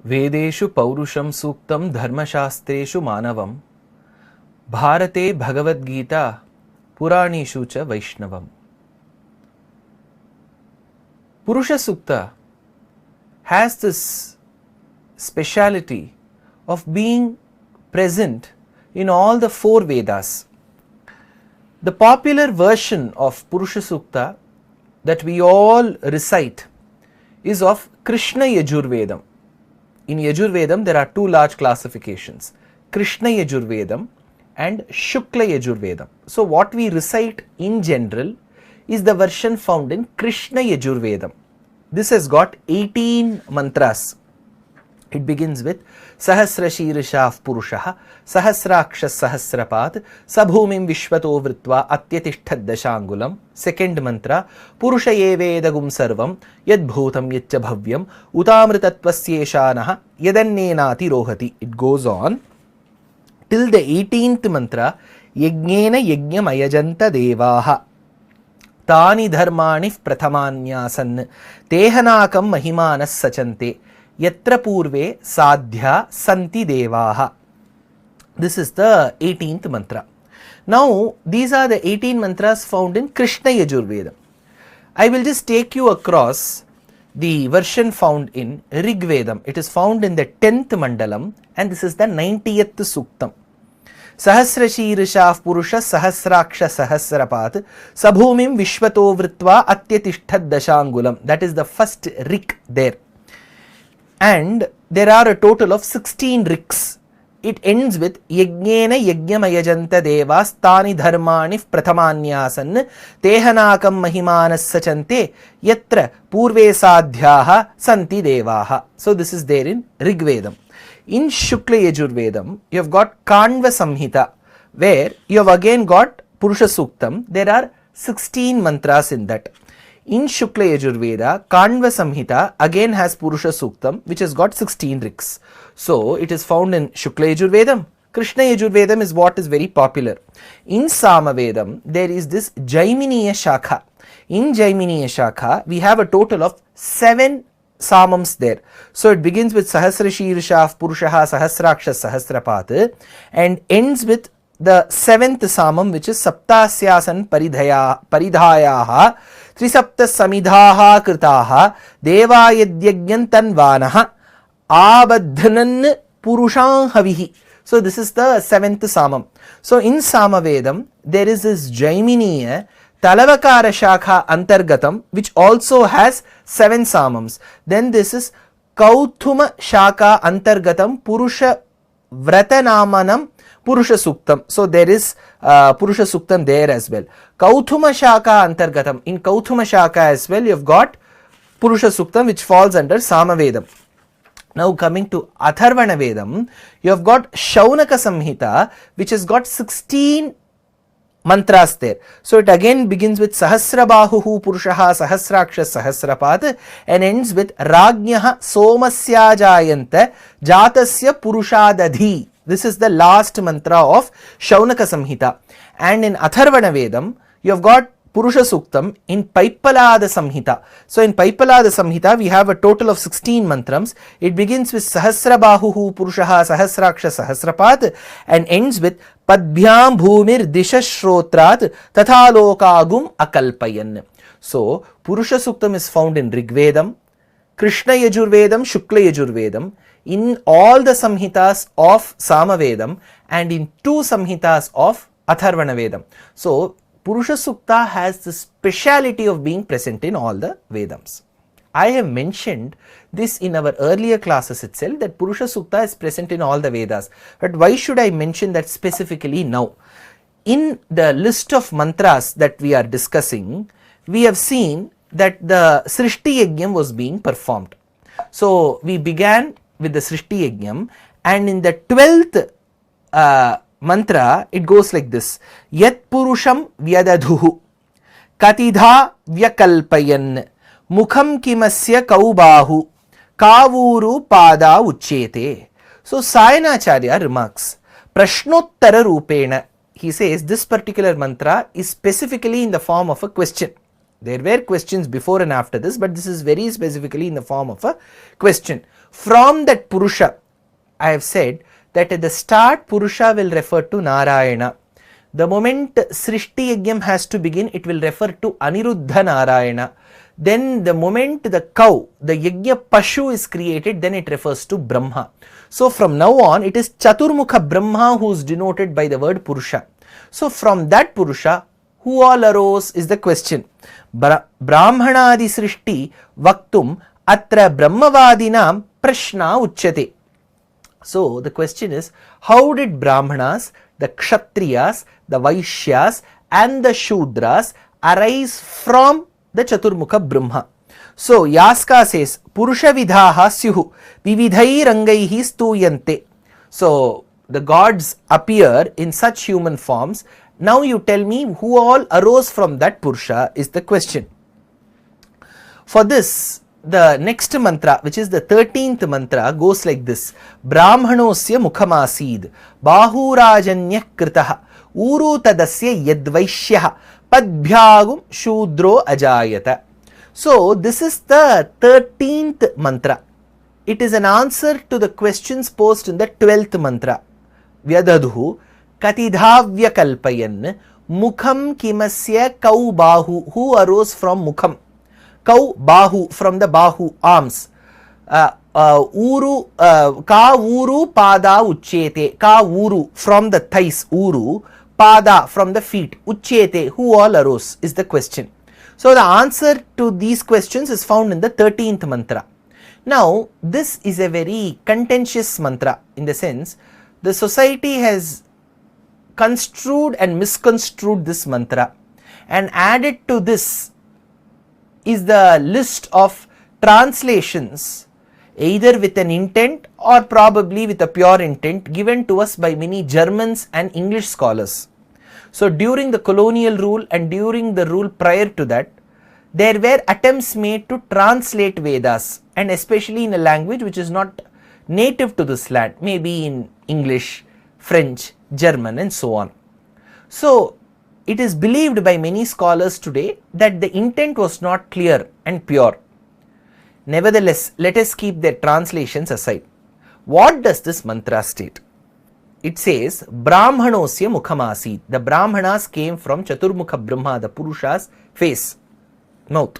Vedeshu Paurusham Suktam Dharmashastreshu Manavam Bharate Bhagavad Gita Puranishu cha Vaishnavam. Purushasukta has this speciality of being present in all the four Vedas. The popular version of Purushasukta that we all recite is of Krishna Yajurvedam. In Yajurvedam there are two large classifications, Krishna Yajurvedam and Shukla Yajurvedam. So what we recite in general is the version found in Krishna Yajurvedam. This has got 18 mantras. It begins with Sahasra Shirishah Purushaha Sahasrakshas Sahasrapat Sabhumim Vishwato Vritva Atyatishthad Dashangulam. Second mantra Purusha Yevedagum Sarvam Yadbhutam Yatcha Bhavyam Utamritatvasyeeshanaha Yadannenati Rohati. It goes on till the 18th mantra Yagnena Yajnam Ayajanta Devaha Tani Dharmani Prathamanyasan Tehanakam Mahimanas Sachante Yatra Purve Sadhya Santi Devaha. This is the 18th mantra. Now, these are the 18 mantras found in Krishna Yajurveda. I will just take you across the version found in Rig Vedam. It is found in the 10th mandalam and this is the 90th suktam. Sahasra Shirishah Purusha Sahasraksha Sahasrapat Sabhumim Vishwato Vritva Atyatishthad Dashangulam. That is the first rik there. And there are a total of 16 riks. It ends with Yagnena Yajnamayajanta Devas Tani Dharmani Prathamanyasan Tehanakam Mahimanas Sachante Yatra Purve Sadhyaha Santi Devaha. So this is there in Rig Vedam. In Shukla Yajurvedam, you have got Kanva Samhita, where you have again got Purushasuktam. There are 16 mantras in that. In Shukla Yajurveda, Kanva Samhita again has Purushasuktam, which has got 16 riks. So it is found in Shukla Yajurvedam. Krishna Yajurvedam is what is very popular. In Samavedam, there is this Jaiminiya Shakha. In Jaiminiya Shakha, we have a total of 7 Samams there. So it begins with Sahasra Shirishah Purushaha Sahasrakshas Sahasrapat and ends with the 7th Samam, which is Saptasyasan Paridhayaha Trisapta Samidhaha Kritaha Deva Yadyagyantanvanaha Abadhanan Purushan Havihi. So this is the 7th Samam. So in Samavedam, there is this Jaiminiya Talavakara Shakha Antargatam, which also has 7 Samams. Then this is Kauthuma Shakha Antargatam Purusha Vratanamanam Purushasuktam. So there is Purushasuktam there as well. Kauthuma Shakha Antargatam. In Kauthuma Shakha as well, you have got Purushasuktam, which falls under Samavedam. Now coming to Atharvana Vedam, you have got Shaunaka Samhita, which has got 16 mantras there. So it again begins with Sahasrabahuhu Purushaha Sahasrakshas Sahasrapat and ends with Ragnyaha Somasya Jayanta Jatasya Purushadadhi. This is the last mantra of Shaunaka Samhita. And in Atharvana Vedam, you have got Purushasuktam in Paipalada Samhita. So in Paipalada Samhita, we have a total of 16 mantrams. It begins with Sahasrabahuhu Purushaha Sahasraksha Sahasrapat and ends with Padbhyam Bhumir Disha Shrotrat Tathalokagum Akalpayan. So Purushasuktam is found in Rig Vedam, Krishna Yajurvedam, Shukla Yajurvedam, in all the Samhitas of Samavedam and in 2 Samhitas of Atharvana Vedam. So Purushasukta has the speciality of being present in all the Vedams. I have mentioned this in our earlier classes itself that Purushasukta is present in all the Vedas. But why should I mention that specifically now? In the list of mantras that we are discussing, we have seen that the Srishti Yajnam was being performed. So we began with the Srishti Yajnam and in the 12th mantra, it goes like this. Yat Purusham Vyadadhuhu Katidha Vyakalpayan Mukham Kimasya Kaubahu Kavuru Pada Uchete. So Sayanacharya remarks, Prashnottara Rupena. He says this particular mantra is specifically in the form of a question. There were questions before and after this, but this is very specifically in the form of a question. From that Purusha, I have said that at the start Purusha will refer to Narayana. The moment Srishti Yajnam has to begin, it will refer to Aniruddha Narayana. Then the moment the cow, the Yajna Pashu is created, then it refers to Brahma. So from now on, it is Chaturmukha Brahma who is denoted by the word Purusha. So from that Purusha, who all arose is the question. Brahmanadi Srishti Vaktum Atra Brahmavadinam Prashna Uchyate. So the question is, how did Brahmanas, the Kshatriyas, the Vaishyas and the Shudras arise from the Chaturmukha Brahma? So Yaska says, Purusha Vidhaha Syuhu Vividhai Rangaihi Stuyante. So the gods appear in such human forms. Now you tell me who all arose from that Purusha is the question. For this, the next mantra, which is the 13th mantra, goes like this. Brahmanosya mukhamasid bahurajanya kritaha uru tadasya yadvaishyaha padbhyagum shudro ajayata. So this is the 13th mantra. It is an answer to the questions posed in the 12th mantra. Vyadadhu katidhavya kalpayan mukham kimasya kau bahu. Who arose from mukham? Kau bahu, from the bahu, arms. Ka uru pada uchete. Ka uru, from the thighs, uru. Pada, from the feet, uchete. Who all arose is the question. So the answer to these questions is found in the 13th mantra. Now this is a very contentious mantra, in the sense the society has construed and misconstrued this mantra, and added to this is the list of translations, either with an intent or probably with a pure intent, given to us by many Germans and English scholars. So during the colonial rule and during the rule prior to that, there were attempts made to translate Vedas, and especially in a language which is not native to this land, maybe in English, French, German and so on. So it is believed by many scholars today that the intent was not clear and pure. Nevertheless, let us keep their translations aside. What does this mantra state? It says, Brahmanosya mukhamasid. The Brahmanas came from Chaturmukha Brahma, the Purusha's face, mouth.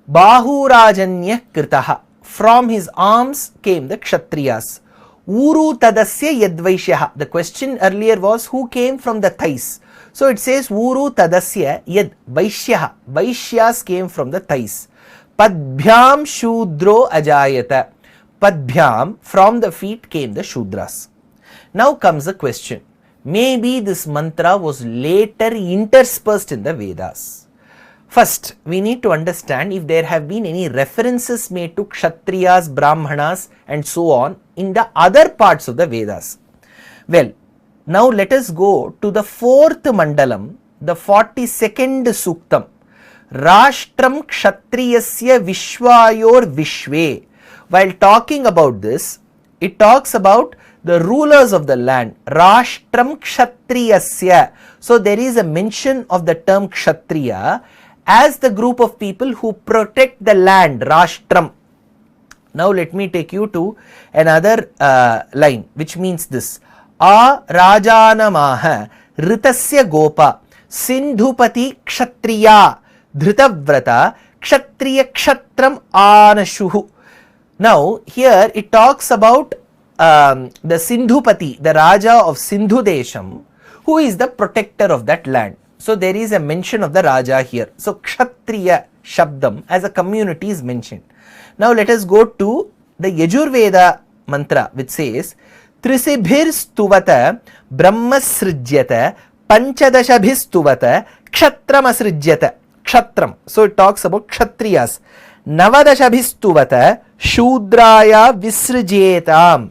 Bahurajanya kritaha. From his arms came the Kshatriyas. Uru tadasya yadvaishyaha. The question earlier was who came from the thighs. So it says Uru tadasya yad vaishyaha. Vaishyas came from the thighs. Padbhyam shudro ajayata. Padbhyam, from the feet came the Shudras. Now comes the question. Maybe this mantra was later interspersed in the Vedas. First, we need to understand if there have been any references made to Kshatriyas, Brahmanas and so on in the other parts of the Vedas. Well, now let us go to the 4th Mandalam, the 42nd Suktam. Rashtram Kshatriyasya Vishwayor Vishve. While talking about this, it talks about the rulers of the land. Rashtram Kshatriyasya. So there is a mention of the term Kshatriya as the group of people who protect the land, Rashtram. Now let me take you to another line, which means this. A Rajanamaha Ritasya Gopa Sindhupati Kshatriya Dhritavrata Kshatriya Kshatram Anashuhu. Now here it talks about the Sindhupati, the Raja of Sindhu Desham, who is the protector of that land. So there is a mention of the Raja here. So Kshatriya Shabdam as a community is mentioned. Now let us go to the Yajurveda mantra, which says Trisibhir stuvata brahmasrijyata panchadashabhistuvata kshatramasrijyata. Kshatram. So it talks about Kshatriyas. Navadashabhistuvata Shudraya visrijetam.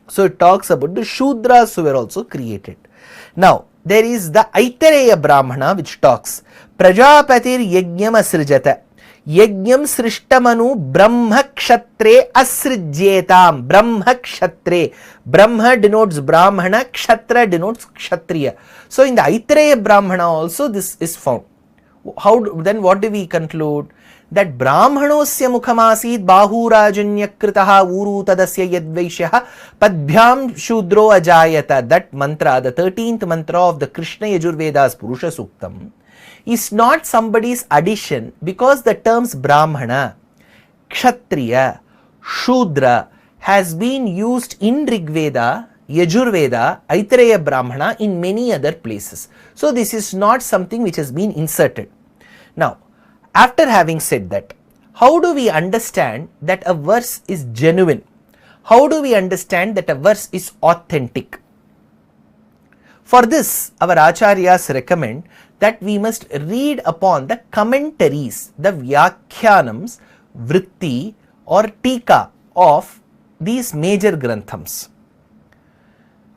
So it talks about the Shudras who were also created. Now there is the Aitareya Brahmana which talks Prajapatir Yajnam Asrijata. Yajnam Srishtamanu Brahma Kshattre Asrijetam. Brahma Kshattre. Brahma denotes Brahmana, Kshatra denotes Kshatriya. So in the Aitareya Brahmana also this is found. How then what do we conclude? that Brahmanosya Mukhamāsīt Bāhūrājañakritah Ūru Tadasya Yadvaishyah Padbhyam Shudro Ajayata. That mantra, the 13th mantra of the Krishna Yajurvedas Purushasuktam, is not somebody's addition, because the terms Brahmana, Kshatriya, Shudra has been used in Rigveda, Yajurveda, Aitareya Brahmana in many other places. So this is not something which has been inserted. Now, after having said that, how do we understand that a verse is genuine? How do we understand that a verse is authentic? For this, our acharyas recommend that we must read upon the commentaries, the vyakhyanams, vritti or tika of these major granthams.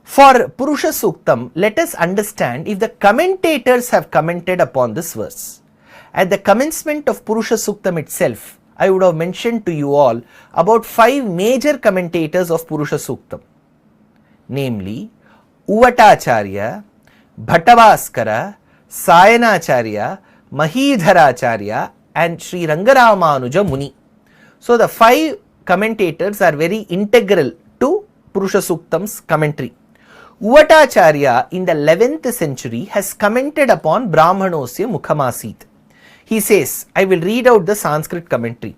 For Purushasuktam, let us understand if the commentators have commented upon this verse. At the commencement of Purushasuktam itself, I would have mentioned to you all about 5 major commentators of Purushasuktam, namely Uvatacharya, Bhattavaskara, Sayanacharya, Mahidharacharya and Sri Rangaramanuja Muni. So the 5 commentators are very integral to Purushasuktam's commentary. Uvatacharya in the 11th century has commented upon Brahmanosya Mukhamāsīt. He says, I will read out the Sānskrit commentary.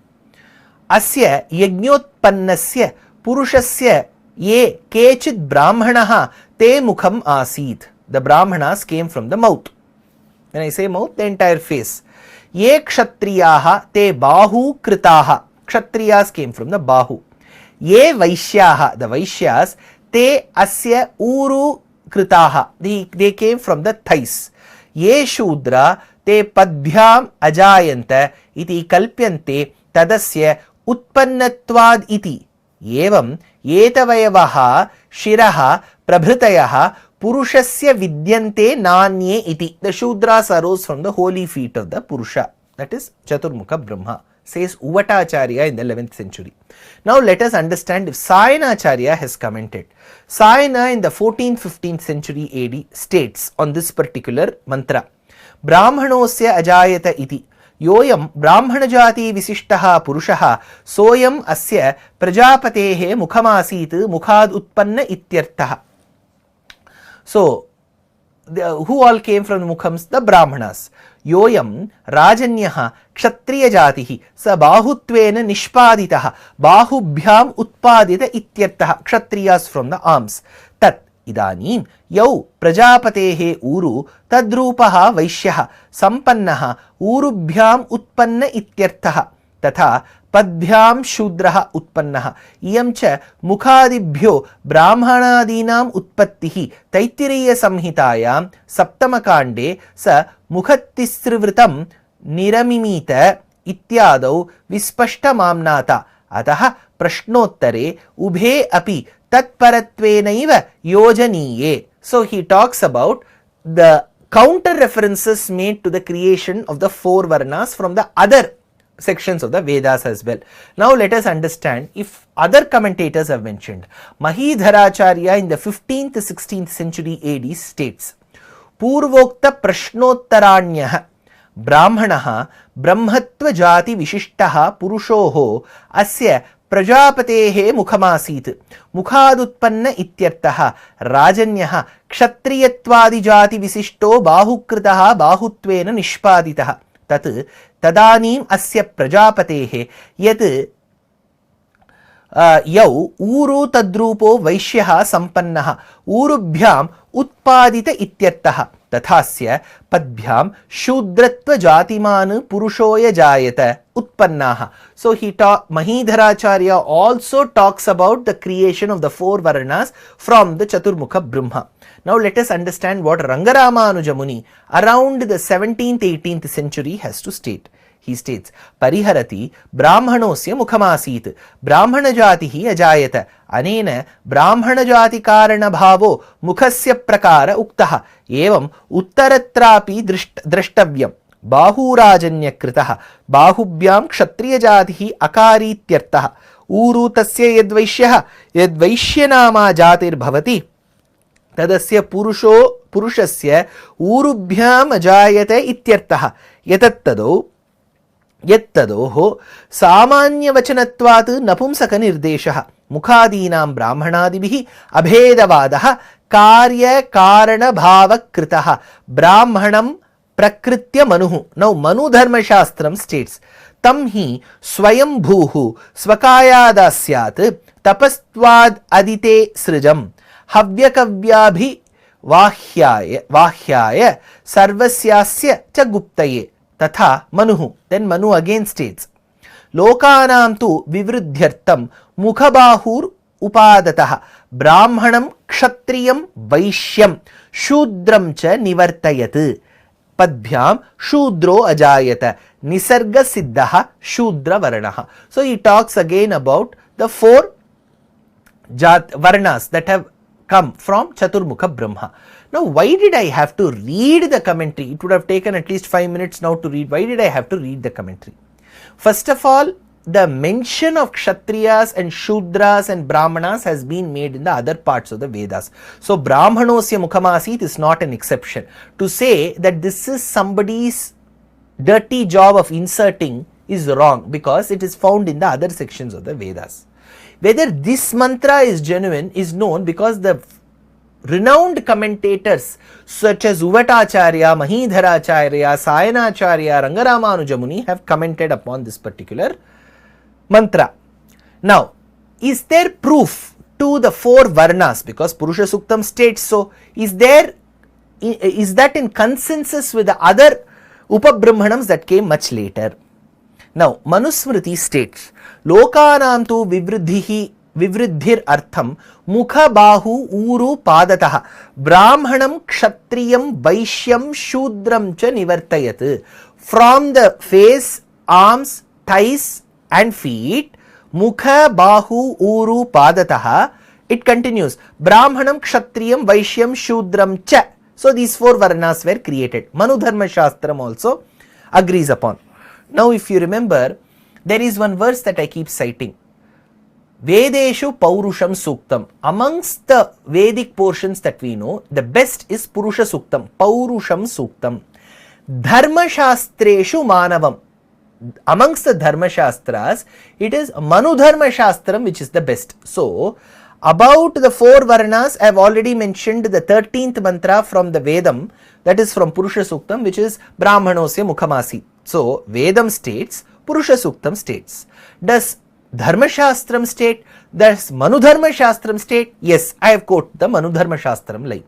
Asya yajñotpannasya purushasya ye kechid brahmanaha te mukham asīt. The brahmanas came from the mouth. When I say mouth, the entire face. Ye kshatriyaha te bahu kritaha. Kshatriyas came from the bahu. Ye vaishyaha, the vaishyas, te asya uru kritaha. They came from the thighs. Ye shudra te padbhyam ajayanta iti kalpyante tadasya utpannatvad iti. Evam etavayavaha shiraha prabhritayaha purushasya vidyante nanye iti. The shudras arose from the holy feet of the Purusha, that is Chaturmukha Brahma, says Uvatacharya in the 11th century. Now let us understand if Sayanacharya has commented. Sayana in the 14th 15th century AD states on this particular mantra, Brahmanosya ajayata iti yoyam brahmanajati visishtaha purushaha soyam asya prajapatehe mukhamāsīt mukhad utpanna ityarthaha. So, who all came from the mukhams? The brahmanas. Yoyam rajanyaha kshatriya jatihi sa bahutvena nishpaditaha bahubhyam utpadita ityartaha. Kshatriyas from the arms. Tat idanim yau prajapatehe uru tadrupaha vaishyaha sampannaha urubhyam utpanna ityartaha tatha padbhyam shudraha utpannaha iyam cha mukhadibhyo brahmanadinam utpattihi Taitiriya Samhitayam Saptamakande sa mukhattisrivritam niramimita ityadau vispashta mamnata ataha prashnottare ubhe api tatparatvenaiva yojaniye. So he talks about the counter references made to the creation of the 4 Varnas from the other sections of the Vedas as well. Now let us understand if other commentators have mentioned. Mahidharacharya in the 15th 16th century AD states, Purvokta Prashnottaranyah Brahmanaha Brahmatva Jati Vishishtaha Purushoho Asya Prajapatehe Mukhamāsīt Mukhadutpanna ityartaha Rajanyaha Kshatriyatvadi Jati Visishto Bahukritaha Bahutvena Nishpaditaha Tat Tadanim Asya Prajapatehe Yat Yau Uru Tadrupo Vaishyaha Sampannaha Urubhyam Utpadita ityartaha Tathasya Padbhyam Shudratva Jatiman Purushoya Jayata Utpannaha. So Mahidharacharya also talks about the creation of the 4 Varnas from the Chaturmukha Brahma. Now let us understand what Rangaramanuja Muni around the 17th 18th century has to state. He states, Pariharati Brahmanosya Mukhamāsīt Brahmanajatihi ajayata anena Brahmanajati karana bhavo mukhasya prakara uktaha evam uttaratrapi drashtavyam bahurajanya kritaha bahubhyam kshatriya jatihi akarityartaha uru tasya yadvaishyaha yadvaishyanama jatir bhavati tadasya purushasya urubhyam ajayate ityartaha yatattado यत्तदोः सामान्यवचनत्वात् नपुंसकनिर्देशः मुखादीनां ब्राह्मणादिभिः अभेदवादः कार्यकारणभावकृतः ब्राह्मणं प्रकृत्य मनुः. Now मनुधर्मशास्त्रं states तं हि स्वयंभूः स्वकायादास्यात् तपस्त्वाद् अदिते सृजं हव्यकव्याभिवाह्याय सर्वस्यास्य च गुप्तये तथा मनुः. then Manu again states लोकानां तु विवृद्ध्यर्थं मुखबाहुर् उपादतः ब्राह्मणं क्षत्रियं वैश्यं शूद्रं च निवर्तयत् पद्भ्याम शूद्रो अजायत निसर्ग सिद्धः शूद्रवर्णः. So he talks again about the four varnas that have come from Chaturmukha Brahma. Now why did I have to read the commentary? It would have taken at least 5 minutes now to read. Why did I have to read the commentary? First of all, the mention of Kshatriyas and Shudras and Brahmanas has been made in the other parts of the Vedas. So Brahmanosya Mukhamasit is not an exception. To say that this is somebody's dirty job of inserting is wrong, because it is found in the other sections of the Vedas. Whether this mantra is genuine is known because the renowned commentators such as Uvatacharya, Mahidharacharya, Sayanacharya, Rangaramanuja have commented upon this particular mantra. Now, is there proof to the four varnas? Because Purushasuktam states so. Is that in consensus with the other Upabrahmanams that came much later? Now, Manusmriti states, Lokanam tu vivriddhir artham mukha bahu uru padatah brahmanam kshatriyam vaishyam shudram cha nivartayat. From the face, arms, thighs and feet, mukha bahu uru padatah, it continues, brahmanam kshatriyam vaishyam shudram cha. So these four varnas were created. Manu Dharma Shastram also agrees upon. Now if you remember, there is one verse that I keep citing. Vedeshu Paurusham Suktam. Amongst the Vedic portions that we know, the best is Purushasuktam, Paurusham Suktam. Dharma Shastreshu Manavam. Amongst the Dharma Shastras, it is Manu Dharma Shastram which is the best. So, about the four varnas, I have already mentioned the 13th mantra from the Vedam, that is from Purushasuktam, which is Brahmanosya Mukhamasi. So, Vedam states, Purushasuktam states. Does Dharma Shastram state? Does Manu Dharma Shastram state? Yes, I have quoted the Manu Dharma Shastram line.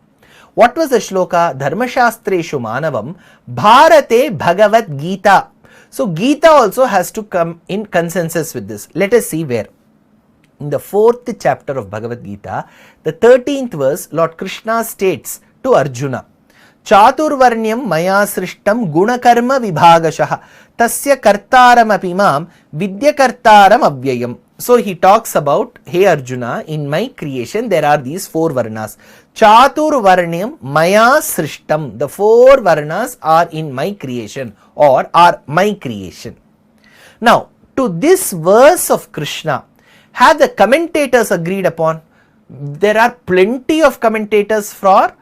What was the shloka? Dharma Shastreshu Manavam Bhārate Bhagavad Gita. So, Gita also has to come in consensus with this. Let us see where. In the 4th chapter of Bhagavad Gita, the 13th verse, Lord Krishna states to Arjuna, Chaturvarnyam maya srishtam gunakarma vibhagashaha tasya kartaram apimam vidyakartaram avyayam. So he talks about, hey Arjuna, in my creation there are these four varnas. Chaturvarnyam maya srishtam. The four varnas are in my creation or are my creation. Now, to this verse of Krishna, have the commentators agreed upon? There are plenty of commentators for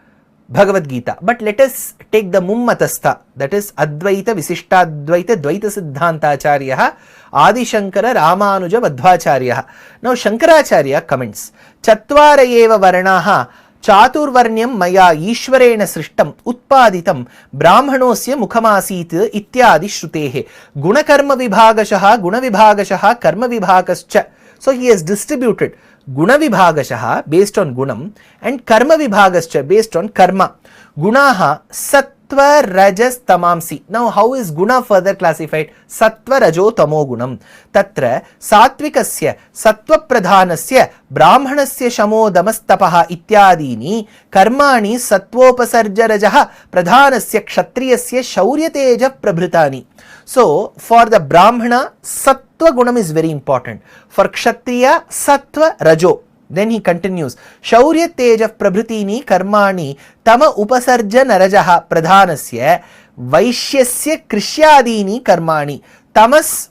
Bhagavad Gita, but let us take the Mummatastha, that is Advaita Visishtadvaita Dvaita Siddhantacharya Adi Shankara Rāmānuja Madhvacharya. Now Shankaracharya comments, Chatvara eva varnaha Chaturvarnyam maya Ishwarena srishtam utpaditam brahmanosya mukhamasit ityadi shrutehe gunakarma vibhagashaha gunavibhagashaha karma vibhagascha. So he has distributed Guna Vibhagashaha based on Gunam and Karma Vibhagascha based on Karma. Gunaha Sattva Rajas Tamamsi. Now how is Guna further classified? Sattva Rajo Tamo Gunam. Tatra Satvikasya Sattva Pradhanasya Brahmanasya Shamo Damastapaha Ityadini Karmani Sattvopasarja Rajaha Pradhanasya Kshatriyasya Shauryateja Prabhritani. So for the Brahmana, Sattva Gunam is very important. For Kshatriya, Sattva Rajo. Then he continues, Shaurya Teja Prabhritini Karmani Tama Upasarja Narajaha Pradhanasya Vaishyasya Krishyadini Karmani Tamas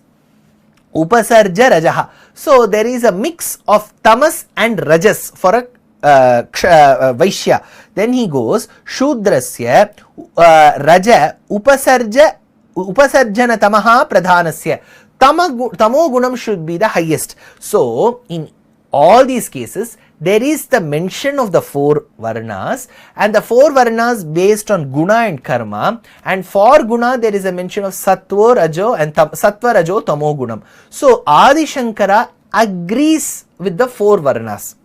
Upasarja Rajaha. So there is a mix of Tamas and Rajas for a Vaishya. Then he goes, Shudrasya Raja Upasarja upasarjana tamaha pradhanasya. Tamo gunam should be the highest. So, in all these cases, there is the mention of the 4 varnas, and the 4 varnas based on guna and karma, and for guna there is a mention of sattva, rajo and sattva, rajo, tamo gunam. So Adi Shankara agrees with the 4 varnas.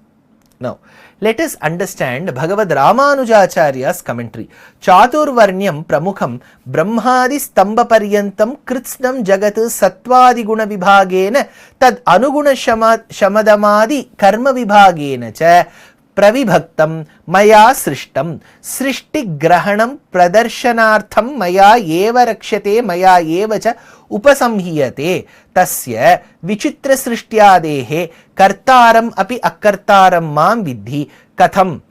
Now let us understand Bhagavad Rāmānujācārya's commentary. Chaturvarnyam pramukham brahmadi stamba paryantam kritsnam jagat satvadi guna vibhagena tad anuguna shamadamadi karma vibhagena cha pravibhaktam maya srishtam srishti grahanam pradarshanartham maya eva rakshate maya eva cha upasamhiyate tasya vichitra srishtyadehe kartaram api akartaram mam vidhi katham.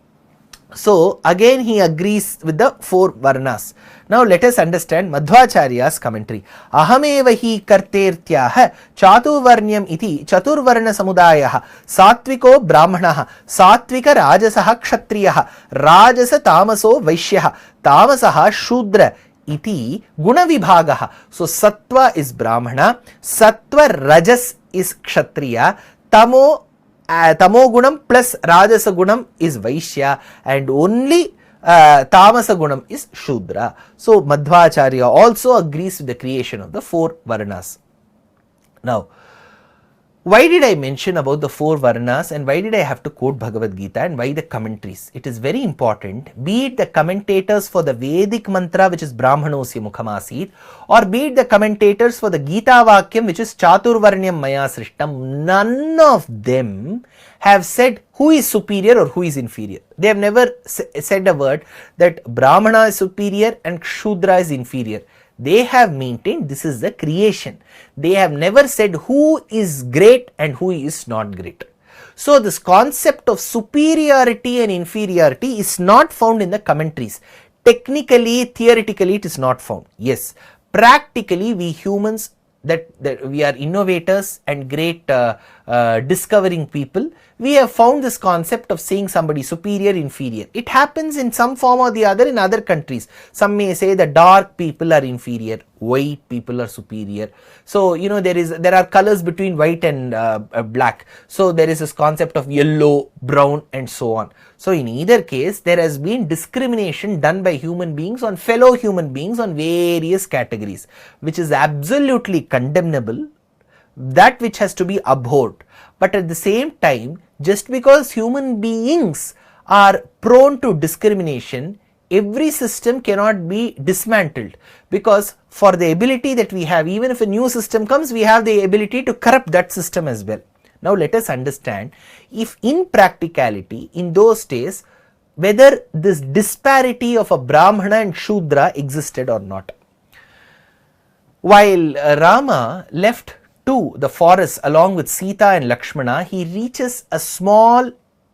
So again he agrees with the 4 varnas. Now let us understand Madhvacharya's commentary. Ahameva hi kartertyaha chaturvarnyam iti chaturvarna samudayah satviko brahmanaha satvika rajasaha kshatriyaha rajasa tamaso vaishyah tamasaha shudra iti guna vibhagaha. So sattva is brahmana, sattva rajas is kshatriya, tamo gunam plus rajasa gunam is vaishya, and only tamasa gunam is shudra. So Madhvacharya also agrees with the creation of the 4 varnas. Now why did I mention about the 4 varnas, and why did I have to quote Bhagavad Gita, and why the commentaries? It is very important, be it the commentators for the Vedic mantra which is Brahmanosya Mukhamasit, or be it the commentators for the Gita Vakyam which is Chaturvarnyam Maya Srishtam, none of them have said who is superior or who is inferior. They have never said a word that Brahmana is superior and Shudra is inferior. They have maintained this is the creation. They have never said who is great and who is not great. So this concept of superiority and inferiority is not found in the commentaries. Technically, theoretically it is not found. Yes, practically we humans, that we are innovators and great discovering people, we have found this concept of saying somebody superior, inferior. It happens in some form or the other in other countries. Some may say the dark people are inferior, white people are superior. So you know there are colors between white and black. So there is this concept of yellow, brown and so on. So in either case there has been discrimination done by human beings on fellow human beings on various categories, which is absolutely condemnable, that which has to be abhorred. But at the same time, just because human beings are prone to discrimination, every system cannot be dismantled, because for the ability that we have, even if a new system comes, we have the ability to corrupt that system as well. Now let us understand, if in practicality in those days whether this disparity of a Brahmana and Shudra existed or not. While Rama left to the forest along with Sita and Lakshmana, he reaches a small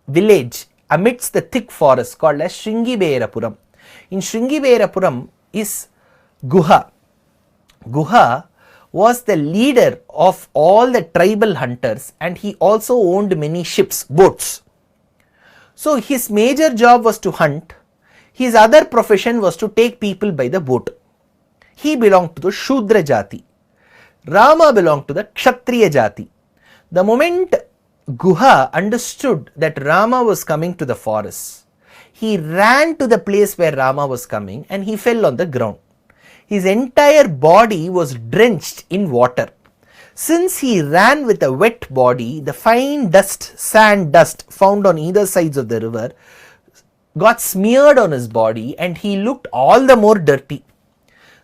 village amidst the thick forest called as Shringiberapuram. In Shringiberapuram is Guha. Guha was the leader of all the tribal hunters, and he also owned many ships, boats. So his major job was to hunt. His other profession was to take people by the boat. He belonged to the Shudra Jati. Rama belonged to the Kshatriya Jati. The moment Guha understood that Rama was coming to the forest, he ran to the place where Rama was coming and he fell on the ground. His entire body was drenched in water. Since he ran with a wet body, the fine dust, sand dust found on either sides of the river got smeared on his body and he looked all the more dirty.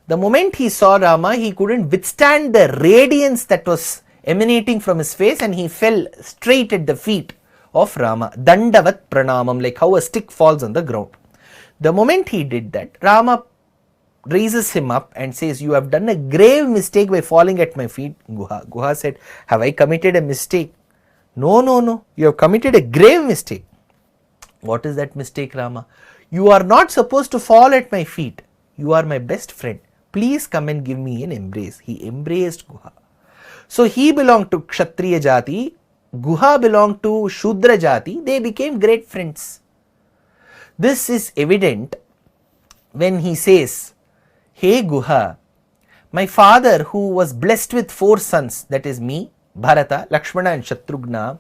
The moment he saw Rama, he couldn't withstand the radiance that was emanating from his face, and he fell straight at the feet of Rama. Dandavat pranamam, like how a stick falls on the ground. The moment he did that, Rama raises him up and says, "You have done a grave mistake by falling at my feet." Guha said, "Have I committed a mistake?" No. You have committed a grave mistake." "What is that mistake, Rama?" "You are not supposed to fall at my feet. You are my best friend. Please come and give me an embrace." He embraced Guha. So he belonged to Kshatriya Jati, Guha belonged to Shudra Jati. They became great friends. This is evident when he says, "Hey Guha, My father, who was blessed with 4 sons, that is me, Bharata, Lakshmana and Shatrughna,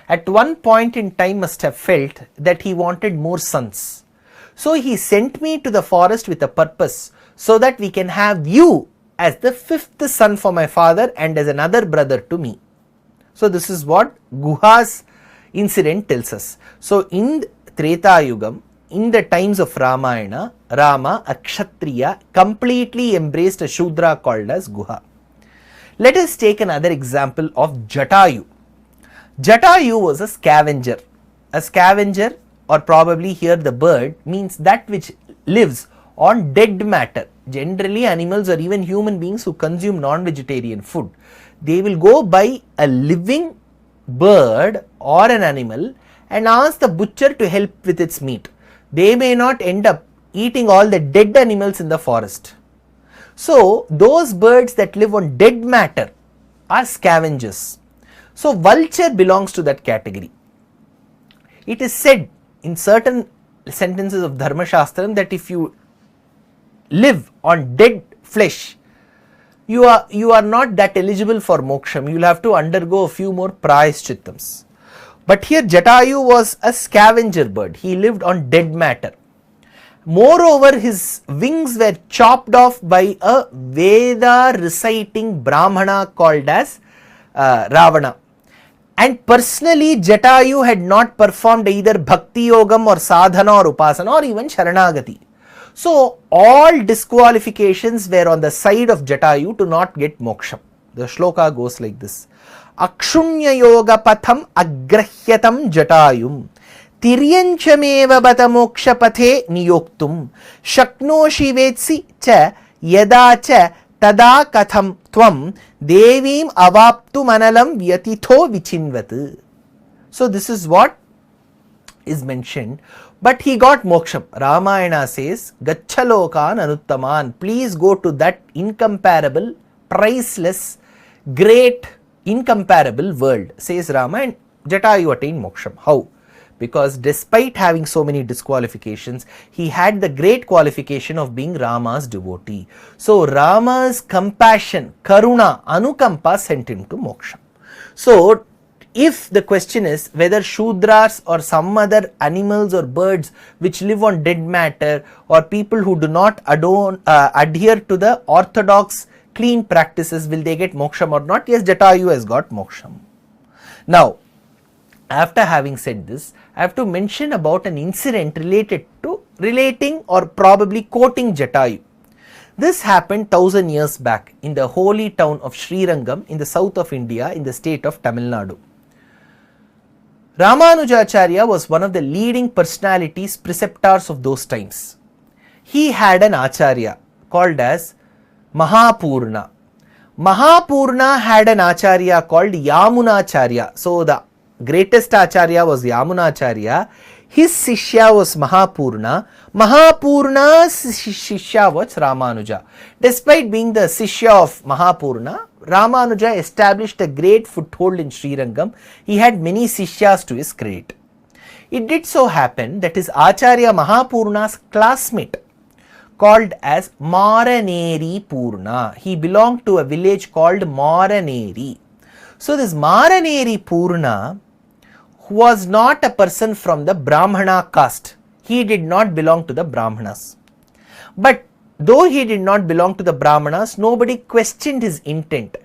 at one point in time must have felt that he wanted more sons. So he sent me to the forest with a purpose, so that we can have you as the 5th son for my father and as another brother to me. So this is what Guha's incident tells us. So in Treta Yugam, in the times of Rāmāyana, Rama, a Kshatriya, completely embraced a Shudra called as Guha. Let us take another example of Jatayu. Jatayu was a scavenger. A scavenger, or probably here the bird, means that which lives on dead matter. Generally animals or even human beings who consume non-vegetarian food, they will go buy a living bird or an animal and ask the butcher to help with its meat. They may not end up eating all the dead animals in the forest. So those birds that live on dead matter are scavengers. So vulture belongs to that category. It is said in certain sentences of Dharma Shastram that if you live on dead flesh, you are not that eligible for moksham. You will have to undergo a few more prayaschitams. But here Jatayu was a scavenger bird. He lived on dead matter. Moreover, his wings were chopped off by a Veda reciting Brahmana called as Ravana. And personally, Jatayu had not performed either Bhakti Yogam or Sadhana or Upasana or even Sharanagati. So all disqualifications were on the side of Jatayu to not get moksham. The shloka goes like this. Akshunya yoga patham agrahyatam Jatayum tiryanchameva bata moksha pathe niyoktum shaknoshi vetsi cha yada cha tada katham tvam devim avaptu manalam vyatitho vichinvat. So this is what is mentioned. But he got moksham. Rāmāyana says, Gachalokan anuttaman. Please go to that incomparable, priceless, great, incomparable world, says Rama, and Jatayu attained moksham. How? Because despite having so many disqualifications, he had the great qualification of being Rama's devotee. So Rama's compassion, karuna, anukampa sent him to moksham. So if the question is whether Shudras or some other animals or birds which live on dead matter or people who do not adhere to the orthodox clean practices, will they get moksham or not? Yes, Jatayu has got moksham. Now, after having said this, I have to mention about an incident relating or probably quoting Jatayu. This happened 1000 years back in the holy town of Srirangam in the south of India in the state of Tamil Nadu. Ramanujacharya was one of the leading personalities, preceptors of those times. He had an acharya called as Mahāpurna. Mahāpurna had an acharya called Yamunacharya. So the greatest acharya was Yamunacharya. His sishya was Mahāpurna. Mahāpurna's sishya was Ramanuja. Despite being the sishya of Mahāpurna, Ramanuja established a great foothold in Srirangam. He had many sishyas to his credit. It did so happen that his acharya Mahāpurna's classmate called as Maraneri Purna. He belonged to a village called Maraneri. So this Maraneri Purna was not a person from the Brahmana caste. He did not belong to the Brahmanas. But though he did not belong to the Brahmanas, nobody questioned his intent.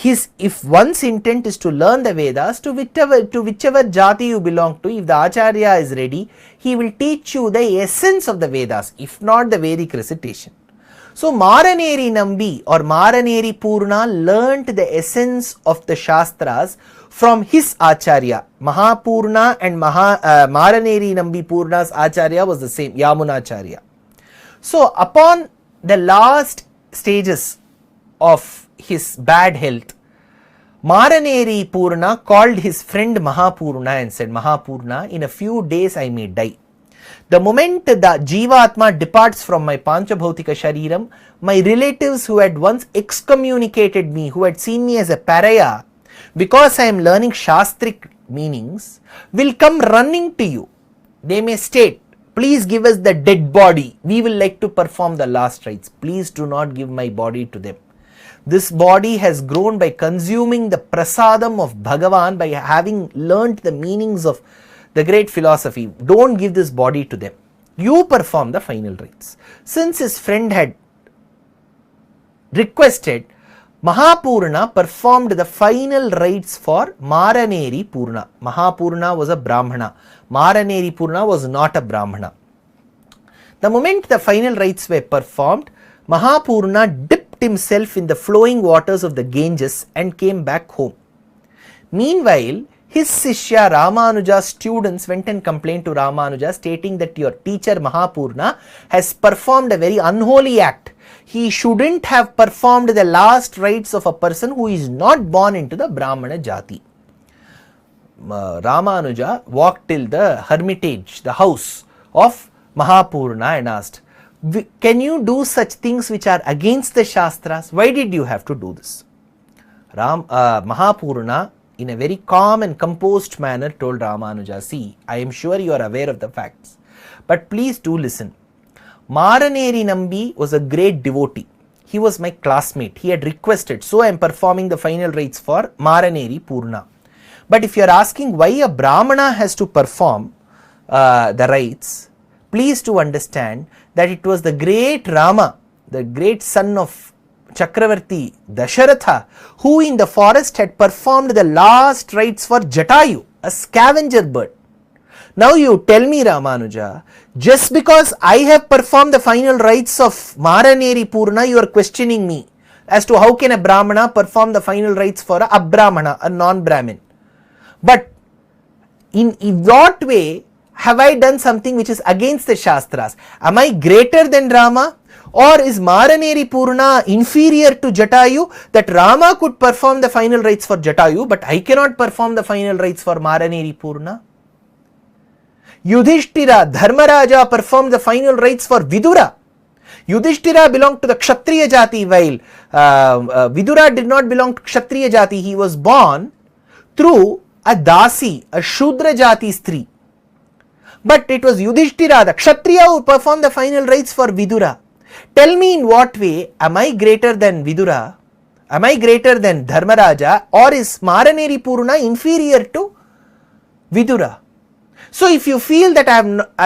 If one's intent is to learn the Vedas, to whichever jati you belong to, if the acharya is ready, he will teach you the essence of the Vedas, if not the Vedic recitation. So Maraneri Nambi or Maraneri Purna learnt the essence of the Shastras from his acharya. Mahāpurna and Maraneri Nambi Purna's acharya was the same, Yamunacharya. So upon the last stages of his bad health, Maraneri Purna called his friend Mahāpurna and said, Mahāpurna, in a few days I may die. The moment the Jivatma departs from my Panchabhautika Shariram, my relatives who had once excommunicated me, who had seen me as a Paraya, because I am learning Shastric meanings, will come running to you. They may state, please give us the dead body. We will like to perform the last rites. Please do not give my body to them. This body has grown by consuming the prasadam of Bhagavan, by having learnt the meanings of the great philosophy. Don't give this body to them. You perform the final rites. Since his friend had requested, Mahapurana performed the final rites for Maraneri Purna. Mahapurana was a Brahmana. Maraneri Purna was not a Brahmana. The moment the final rites were performed, Mahapurana dipped himself in the flowing waters of the Ganges and came back home. Meanwhile, his Sishya Rāmānuja's students went and complained to Rāmānuja, stating that your teacher Mahapurana has performed a very unholy act. He shouldn't have performed the last rites of a person who is not born into the Brahmana Jati. Rāmānuja walked till the hermitage, the house of Mahapurana, and asked, can you do such things which are against the Shastras? Why did you have to do this? Mahapurana, in a very calm and composed manner, told Rāmānuja, see, I am sure you are aware of the facts, but please do listen. Maraneri Nambi was a great devotee. He was my classmate. He had requested, so I am performing the final rites for Maraneri Purna. But if you are asking why a Brahmana has to perform the rites, please to understand that it was the great Rama, the great son of Chakravarti Dasharatha, who in the forest had performed the last rites for Jatayu, a scavenger bird. Now you tell me, Ramanuja, just because I have performed the final rites of Maraneri Purna, you are questioning me as to how can a Brahmana perform the final rites for a Brahmana, a non-Brahmin. But in what way have I done something which is against the Shastras? Am I greater than Rama? Or is Maraneri Purna inferior to Jatayu, that Rama could perform the final rites for Jatayu, but I cannot perform the final rites for Maraneri Purna? Yudhishthira, Dharmaraja performed the final rites for Vidura. Yudhishthira belonged to the Kshatriya Jati, while Vidura did not belong to Kshatriya Jati. He was born through a Dasi, a Shudra Jati Stri. But it was Yudhishthira, the Kshatriya, who performed the final rites for Vidura. Tell me, in what way am I greater than Vidura? Am I greater than Dharmaraja? Or is Maraneri Purna inferior to Vidura? So if you feel that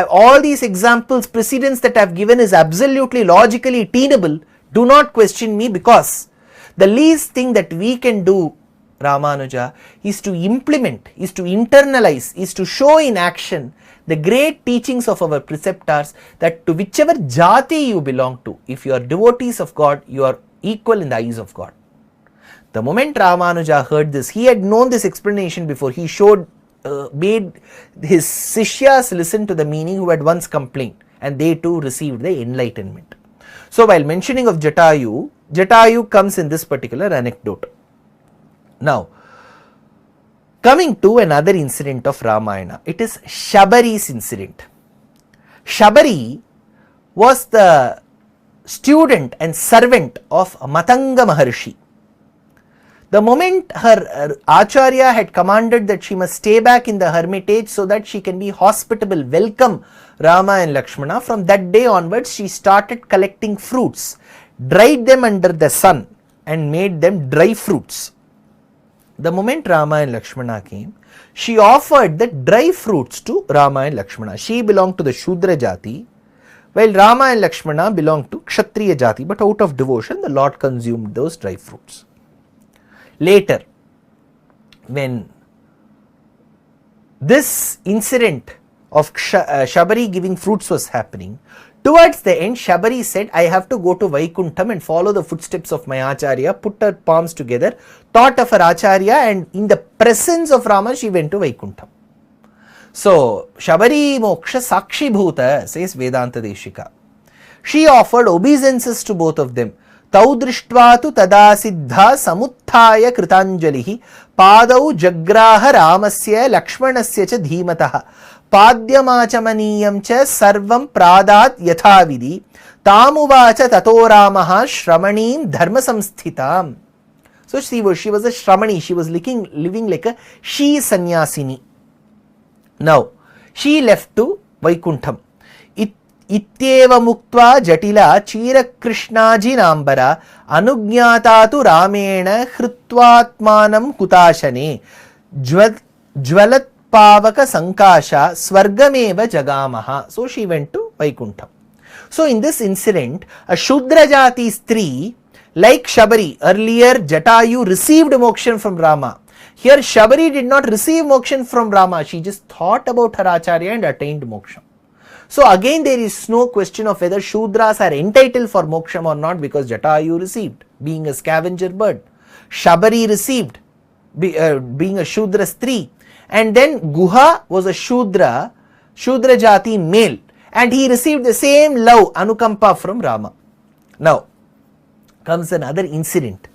all these examples, precedents that I have given is absolutely logically tenable, do not question me, because the least thing that we can do, Ramanuja, is to implement, is to internalize, is to show in action the great teachings of our preceptors, that to whichever jati you belong to, if you are devotees of God, you are equal in the eyes of God. The moment Ramanuja heard this, he had known this explanation before. He made his Sishyas listen to the meaning who had once complained, and they too received the enlightenment. So while mentioning of Jatayu, Jatayu comes in this particular anecdote. Now, coming to another incident of Rāmāyana, it is Shabari's incident. Shabari was the student and servant of Matanga Maharshi. The moment her Acharya had commanded that she must stay back in the hermitage so that she can be hospitable, welcome Rama and Lakshmana, from that day onwards she started collecting fruits, dried them under the sun and made them dry fruits. The moment Rama and Lakshmana came, she offered the dry fruits to Rama and Lakshmana. She belonged to the Shudra Jati, while Rama and Lakshmana belonged to Kshatriya Jati, but out of devotion the Lord consumed those dry fruits. Later, when this incident of Shabari giving fruits was happening, towards the end Shabari said, I have to go to Vaikuntham and follow the footsteps of my Acharya, put her palms together, thought of her Acharya, and in the presence of Rama she went to Vaikuntham. So, Shabari Moksha Sakshi Bhuta, says Vedanta Deshika. She offered obeisances to both of them. Tau drishtva tu tada siddha samuthaya kritanjalihi padau jagraha ramasya lakshmanasya cha dhimataha padyamachamaniyam cha sarvam pradat yathavidi tamuvacha tato ramaha shramanim dharma samsthitam. So she was a shramani, she was living like a she sannyasini. Now, she left to Vaikuntham. Ityeva muktva jatila chira krishnajinambara anugnatatu ramena hritvatmanam kutashane jvalat pavaka sankasha swargameva jagamaha. So she went to Vaikuntha. So in this incident, a Shudra Jati Stri, like Shabari, earlier Jatayu received moksha from Rama. Here Shabari did not receive moksha from Rama, she just thought about her Acharya and attained moksha. So again there is no question of whether Shudras are entitled for moksha or not, because Jatayu received, being a scavenger bird. Shabari received, being a Shudra Stri. And then Guha was a Shudra Jati male, and he received the same love, Anukampa from Rama. Now comes another incident.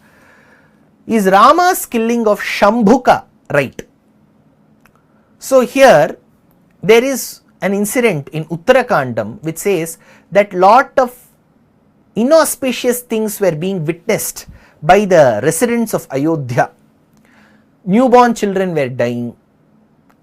Is Rama's killing of Shambhuka right? So here there is an incident in Uttarakandam which says that lot of inauspicious things were being witnessed by the residents of Ayodhya. Newborn children were dying,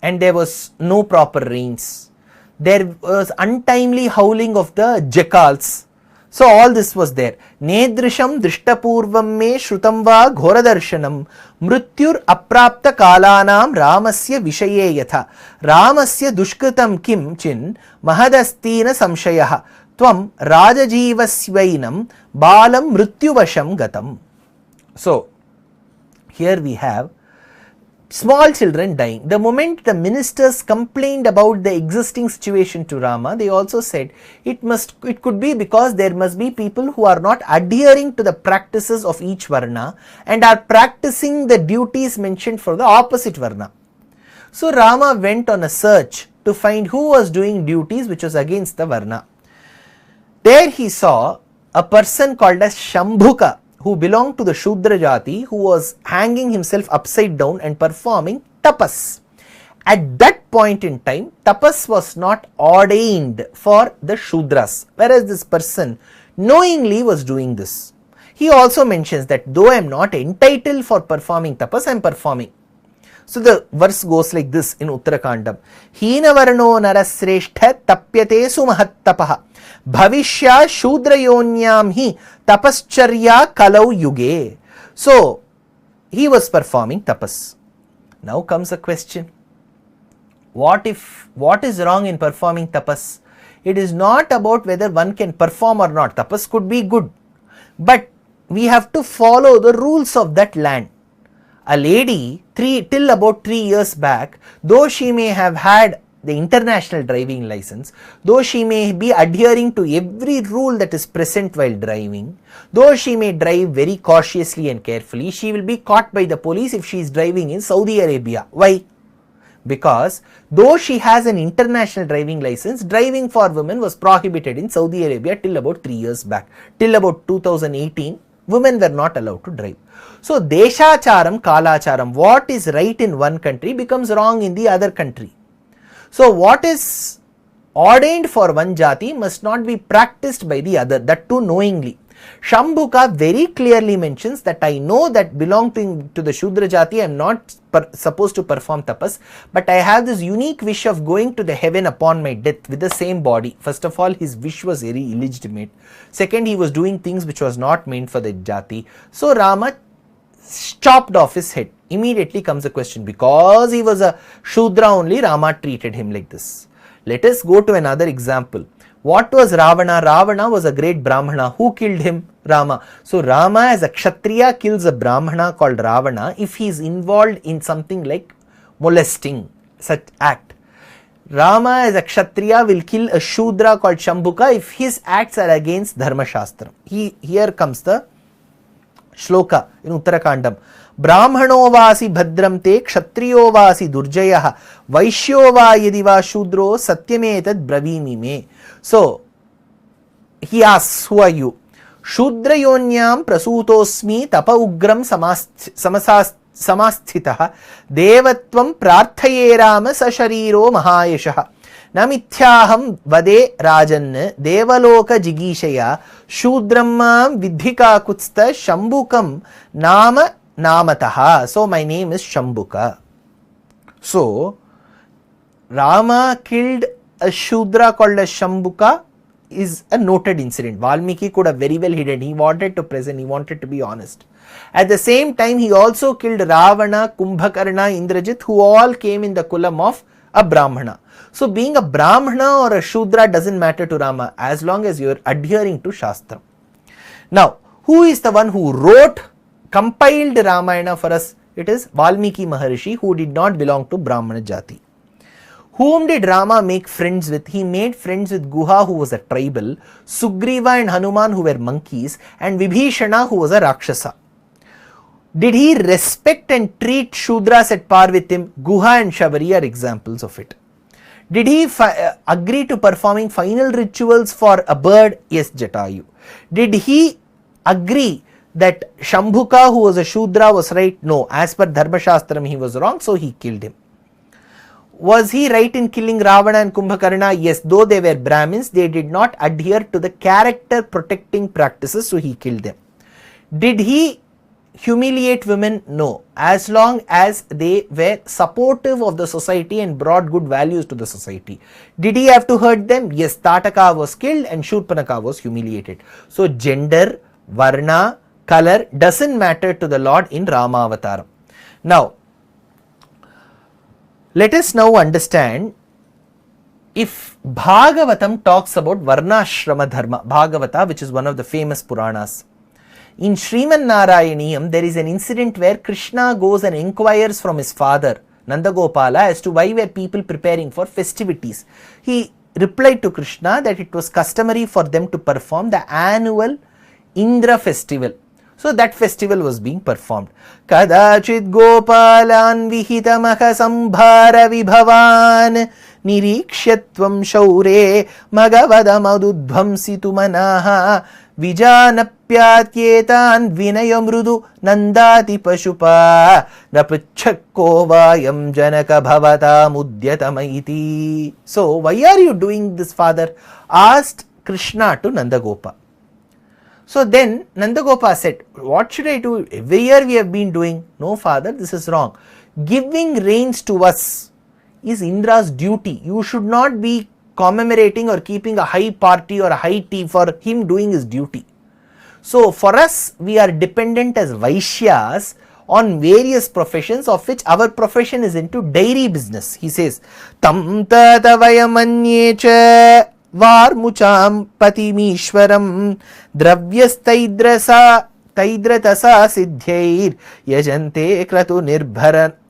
and there was no proper rains. There was untimely howling of the jackals. So all this was there. Nedrisham drishtapurvam me shrutam va ghoradarshanam mrutyur aprapta kalanam ramasya vishaye yatha ramasya dushkritam kim chin mahadastina samshayaha tvam rajajivasvainam balam mrutyuvasham gatam. So here we have small children dying. The moment the ministers complained about the existing situation to Rama, they also said it could be because there must be people who are not adhering to the practices of each varna and are practicing the duties mentioned for the opposite varna. So Rama went on a search to find who was doing duties which was against the varna. There he saw a person called as Shambhuka, who belonged to the Shudra Jati, who was hanging himself upside down and performing tapas. At that point in time, tapas was not ordained for the Shudras, whereas this person knowingly was doing this. He also mentions that though I am not entitled for performing tapas, I am performing. So the verse goes like this in Uttarakandam. Hina varno narasreshtha tapyate sumahat tapaha bhavishya shudrayonyam hi tapascharya kalau yuge. So he was performing tapas. Now comes a question. What is wrong in performing tapas? It is not about whether one can perform or not. Tapas could be good, but we have to follow the rules of that land. A lady till about 3 years back, though she may have had the international driving license, though she may be adhering to every rule that is present while driving, though she may drive very cautiously and carefully, she will be caught by the police if she is driving in Saudi Arabia. Why? Because though she has an international driving license, driving for women was prohibited in Saudi Arabia till about 3 years back. Till about 2018, women were not allowed to drive. So deshacharam kalacharam, what is right in one country becomes wrong in the other country. So what is ordained for one jati must not be practiced by the other, that too knowingly. Shambhuka very clearly mentions that I know that belonging to the Shudra jati I am not supposed to perform tapas, but I have this unique wish of going to the heaven upon my death with the same body. First of all, his wish was very illegitimate. Second, he was doing things which was not meant for the jati. So Rama chopped off his head. Immediately comes a question, because he was a Shudra only, Rama treated him like this. Let us go to another example. What was Ravana? Ravana was a great Brahmana. Who killed him? Rama. So Rama as a Kshatriya kills a Brahmana called Ravana if he is involved in something like molesting, such act. Rama as a Kshatriya will kill a Shudra called Shambhuka if his acts are against Dharma Shastra. Here comes the shloka in Uttarakandam. Brahmano vasi bhadram te kshatriyo vasi durjayah vaishyo va yadiva shudro satyametad bravimi me. So he asks, who are you? Shudra yonyam prasutosmi tapa ugram samasthitah devatvam prarthaye rama sashariro mahayashah namithyaham vade rajan devaloka jigishaya shudramam vidhika kutsta shambhukam nama namataha. So my name is Shambhuka. So Rama killed a Shudra called as Shambhuka is a noted incident. Valmiki could have very well hidden. He wanted to present, he wanted to be honest. At the same time, he also killed Ravana, Kumbhakarna, Indrajit, who all came in the kulam of a Brahmana. So being a Brahmana or a Shudra doesn't matter to Rama as long as you are adhering to Shastra. Now, who is the one who compiled Rāmāyana for us? It is Valmiki Maharishi, who did not belong to Brahmana Jati. Whom did Rama make friends with? He made friends with Guha, who was a tribal, Sugriva and Hanuman, who were monkeys, and Vibhishana, who was a Rakshasa. Did he respect and treat Shudras at par with him? Guha and Shabari are examples of it. Did he agree to performing final rituals for a bird? Yes, Jatayu. Did he agree that Shambhuka, who was a Shudra, was right? No. As per Dharma Shastram, he was wrong, so he killed him. Was he right in killing Ravana and Kumbhakarna? Yes, though they were Brahmins, they did not adhere to the character protecting practices, so he killed them. Did he humiliate women? No. As long as they were supportive of the society and brought good values to the society. Did he have to hurt them? Yes, Tataka was killed and Shurpanaka was humiliated. So gender, varna, color doesn't matter to the Lord in Rama Avataram. Now, let us now understand, if Bhagavatam talks about Varnashrama Dharma, Bhagavata, which is one of the famous Purānās. In Sriman Narayaniyam, there is an incident where Krishna goes and inquires from his father, Nandagopala, as to why were people preparing for festivities. He replied to Krishna that it was customary for them to perform the annual Indra festival. So that festival was being performed. Kadachit gopalan vihitamaha sambhara vibhavan nirikshyatvam shaure magavadamadudvamsitu manaha vijanapyatyetan vinayamrudu nandati pashupa napachakko vayam janaka bhavata mudyatamaiti. So why are you doing this, father? Asked Krishna to Nandagopa. So then Nandagopa said, what should I do? Every year we have been doing. No, father, this is wrong. Giving rains to us is Indra's duty. You should not be commemorating or keeping a high party or a high tea for him doing his duty. So for us, we are dependent as Vaishyas on various professions, of which our profession is into dairy business. He says, Tam tatavayamanyecha Varmucham patimishwaram dravyastaidrasa taidratasa siddhair yajante kratu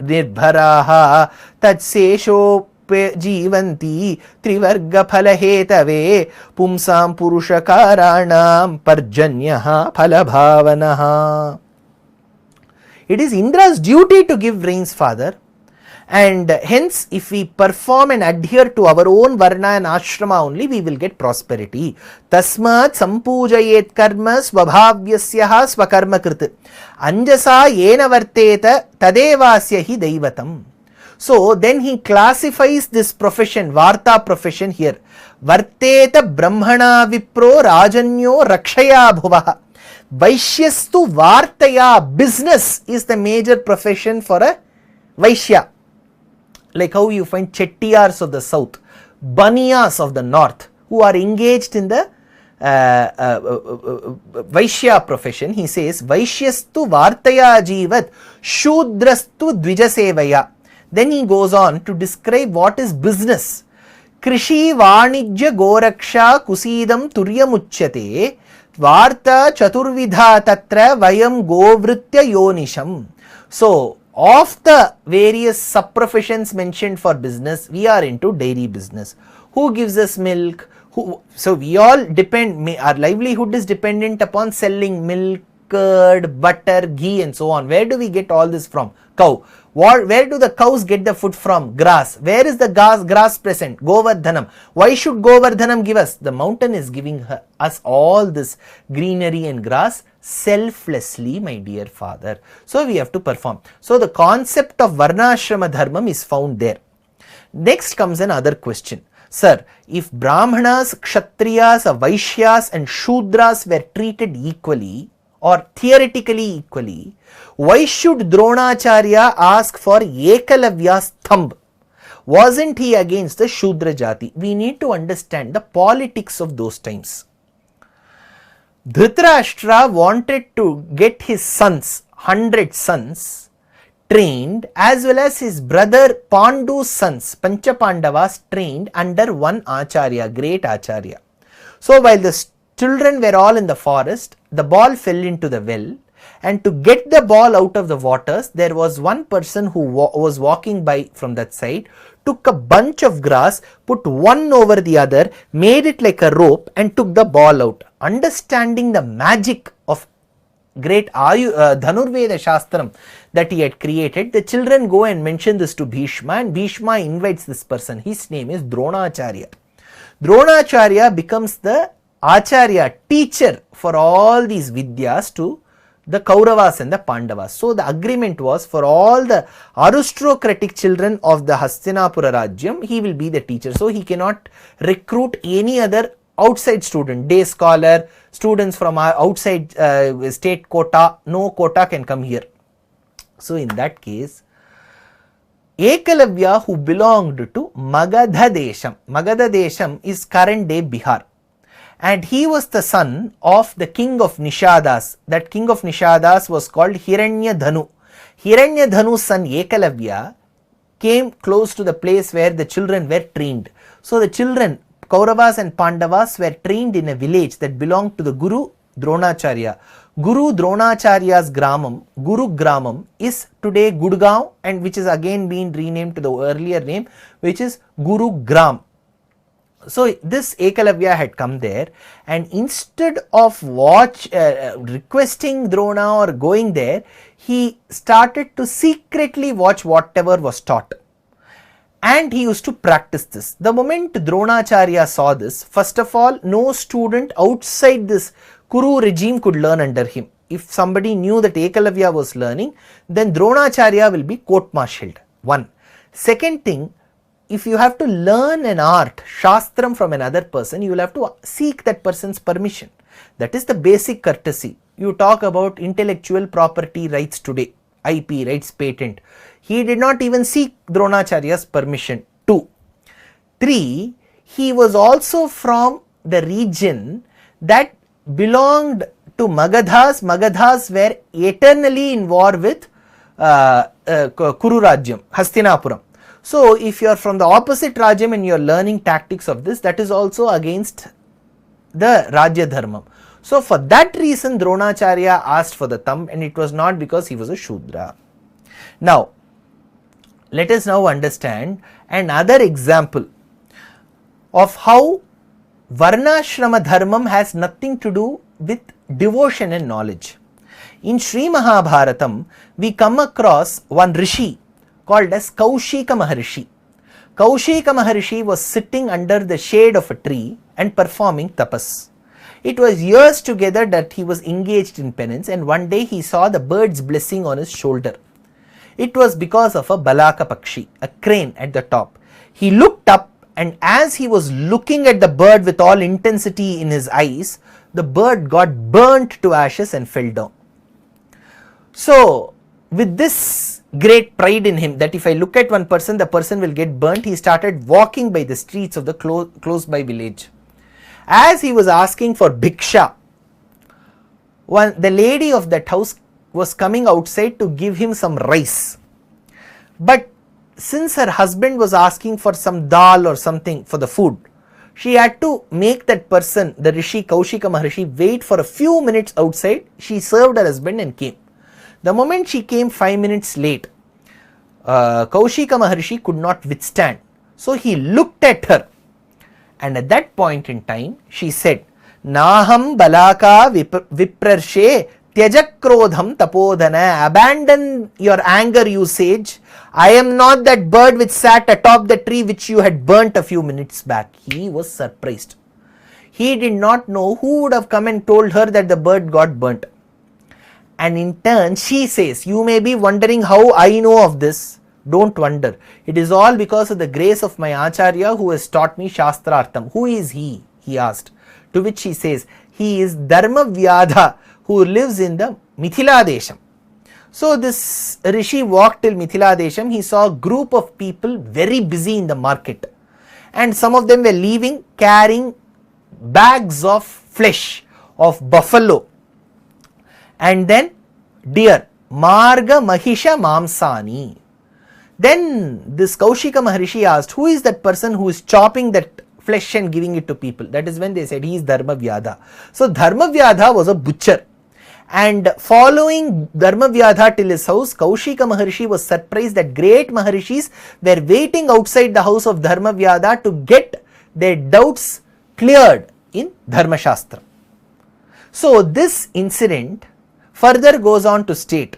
nirbharaha tatsesho jivanti trivarga phalahetave pumsam purushakaranam parjanyaha phalabhavanaha. It is Indra's duty to give rains, father. And hence, if we perform and adhere to our own varna and ashrama only, we will get prosperity. Tasmat sampujayet karma svabhavyasyaha svakarma krit anjasa yena varteta tadevasya hi daivatam. So then he classifies this profession, Varta profession here. Varteta brahmana vipro rajanyo rakshaya bhuvaha. Vaishyastu vartaya, business is the major profession for a Vaishya. Like how you find Chettiyars of the south, Baniyas of the north, who are engaged in the Vaishya profession. He says, Vaishyastu vartaya jivat Shudrastu dvijasevaya. Then he goes on to describe what is business. Krishi Vanijya Goraksha Kusidam Turyamuchyate Varta Chaturvidha Tatra Vayam Govritya Yonisham. So, of the various sub-professions mentioned for business, we are into dairy business. Who gives us milk? So we all depend, our livelihood is dependent upon selling milk, curd, butter, ghee and so on. Where do we get all this from? Cow. Where do the cows get the food from? Grass. Where is the grass present? Govardhanam. Why should Govardhanam give us? The mountain is giving us all this greenery and grass selflessly, my dear father. So we have to perform. So the concept of Varnashrama Dharmam is found there. Next comes another question. Sir, if Brahmanas, Kshatriyas, Vaishyas and Shudras were treated equally or theoretically equally, why should Dronacharya ask for Ekalavya's thumb? Wasn't he against the Shudra Jati? We need to understand the politics of those times. Dhritarashtra wanted to get his sons, 100 sons, trained, as well as his brother Pandu's sons, Pancha Pandavas, trained under one Acharya, great Acharya. So while the children were all in the forest, the ball fell into the well, and to get the ball out of the waters, there was one person who was walking by from that side, took a bunch of grass, put one over the other, made it like a rope and took the ball out. Understanding the magic of great Dhanurveda Shastram that he had created, the children go and mention this to Bhishma, and Bhishma invites this person. His name is Dronacharya. Dronacharya becomes the Acharya, teacher for all these Vidyas to the Kauravas and the Pandavas. So the agreement was for all the aristocratic children of the Hastinapura Rajyam, he will be the teacher. So he cannot recruit any other outside student, day scholar, students from outside state quota, no quota can come here. So in that case, Ekalavya, who belonged to Magadha Desham. Magadha Desham is current day Bihar. And he was the son of the king of Nishadas. That king of Nishadas was called Hiranyadhanu. Hiranyadhanu's son Ekalavya came close to the place where the children were trained. So the children, Kauravas and Pandavas, were trained in a village that belonged to the Guru Dronacharya. Guru Dronacharya's Gramam, Guru Gramam, is today Gurgaon, and which is again been renamed to the earlier name, which is Guru Gram. So this Ekalavya had come there, and instead of requesting Drona or going there, he started to secretly watch whatever was taught. And he used to practice this. The moment Dronacharya saw this, first of all, no student outside this Kuru regime could learn under him. If somebody knew that Ekalavya was learning, then Dronacharya will be court-martialed. One. Second thing, if you have to learn an art, Shastram, from another person, you will have to seek that person's permission. That is the basic courtesy. You talk about intellectual property rights today, IP rights, patent. He did not even seek Dronacharya's permission. 2. 3. He was also from the region that belonged to Magadhas. Magadhas were eternally in war with Kuru Rajyam, Hastinapuram. So if you are from the opposite Rajyam and you are learning tactics of this, that is also against the Rajya Dharmam. So for that reason, Dronacharya asked for the thumb, and it was not because he was a Shudra. Now, let us now understand another example of how Varnashrama Dharmam has nothing to do with devotion and knowledge. In Sri Mahābhāratam, we come across one Rishi called as Kaushika Maharishi. Kaushika Maharishi was sitting under the shade of a tree and performing tapas. It was years together that he was engaged in penance, and one day he saw the bird's blessing on his shoulder. It was because of a Balaka Pakshi, a crane at the top. He looked up, and as he was looking at the bird with all intensity in his eyes, the bird got burnt to ashes and fell down. So, with this great pride in him that if I look at one person, the person will get burnt, he started walking by the streets of the close by village. As he was asking for bhiksha, the lady of that house was coming outside to give him some rice. But since her husband was asking for some dal or something for the food, she had to make that person, the Rishi Kaushika Maharishi, wait for a few minutes outside. She served her husband and came. The moment she came 5 minutes late, Kaushika Maharishi could not withstand. So he looked at her, and at that point in time, she said, Naham balaka viprarshe tyajakrodham tapodhana. Abandon your anger usage. I am not that bird which sat atop the tree which you had burnt a few minutes back. He was surprised. He did not know who would have come and told her that the bird got burnt. And in turn, she says, you may be wondering how I know of this. Don't wonder. It is all because of the grace of my Acharya who has taught me Shastrartham. Who is he? He asked. To which she says, he is Dharma Vyadha who lives in the Mithila Desham. So this Rishi walked till Mithila Desham. He saw a group of people very busy in the market, and some of them were leaving carrying bags of flesh of buffalo and then deer. Marga Mahisha Mamsani. Then this Kaushika Maharishi asked, who is that person who is chopping that flesh and giving it to people? That is when they said he is Dharmavyadha. So Dharmavyadha was a butcher, and following Dharmavyadha till his house, Kaushika Maharishi was surprised that great Maharishis were waiting outside the house of Dharmavyadha to get their doubts cleared in Dharma Shastra. So this incident further goes on to state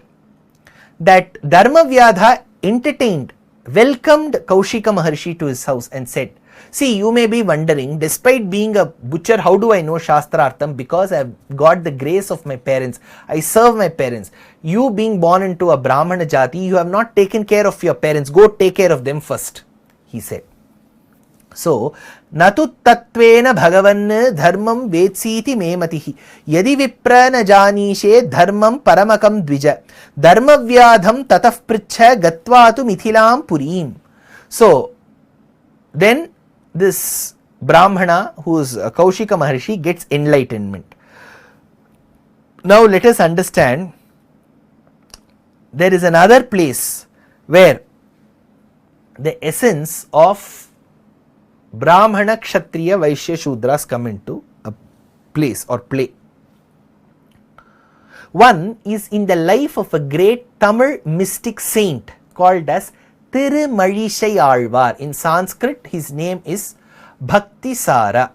that Dharmavyadha entertained, welcomed Kaushika Maharishi to his house and said, see, you may be wondering, despite being a butcher, how do I know Shastrartham? Because I have got the grace of my parents. I serve my parents. You being born into a Brahmana Jati, you have not taken care of your parents. Go take care of them first, he said. So, natu tattvena bhagavan dharmam vetsiti me matihi yadi vipra na janishe dharmam paramakam dvija dharmavyadham tataf prichha gatvatu mithilam purim. So, then this Brahmana, who is Kaushika Maharishi, gets enlightenment. Now let us understand, there is another place where the essence of Brahmana, Kshatriya, Vaishya, Shudras come into a place or play. One is in the life of a great Tamil mystic saint called as Tirumalizhai Alvar. In Sanskrit, his name is Bhakti Sara.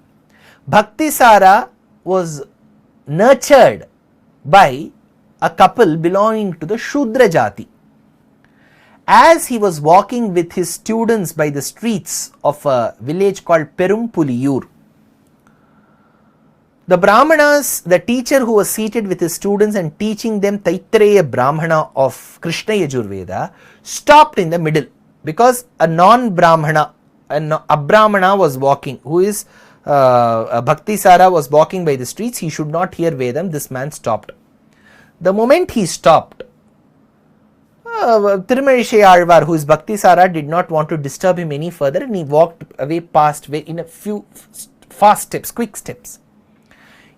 Bhakti Sara was nurtured by a couple belonging to the Shudra Jati. As he was walking with his students by the streets of a village called Perumpuliyur, the Brahmanas, the teacher who was seated with his students and teaching them Taittiriya Brahmana of Krishna Yajurveda, stopped in the middle because a non-Brahmana, an Abrahmana was walking, who is Bhakti Sara was walking by the streets. He should not hear Vedam. This man stopped. The moment he stopped, Tirumalizhai Alvar, who is Bhakti Sara, did not want to disturb him any further, and he walked away past way in a few fast steps, quick steps.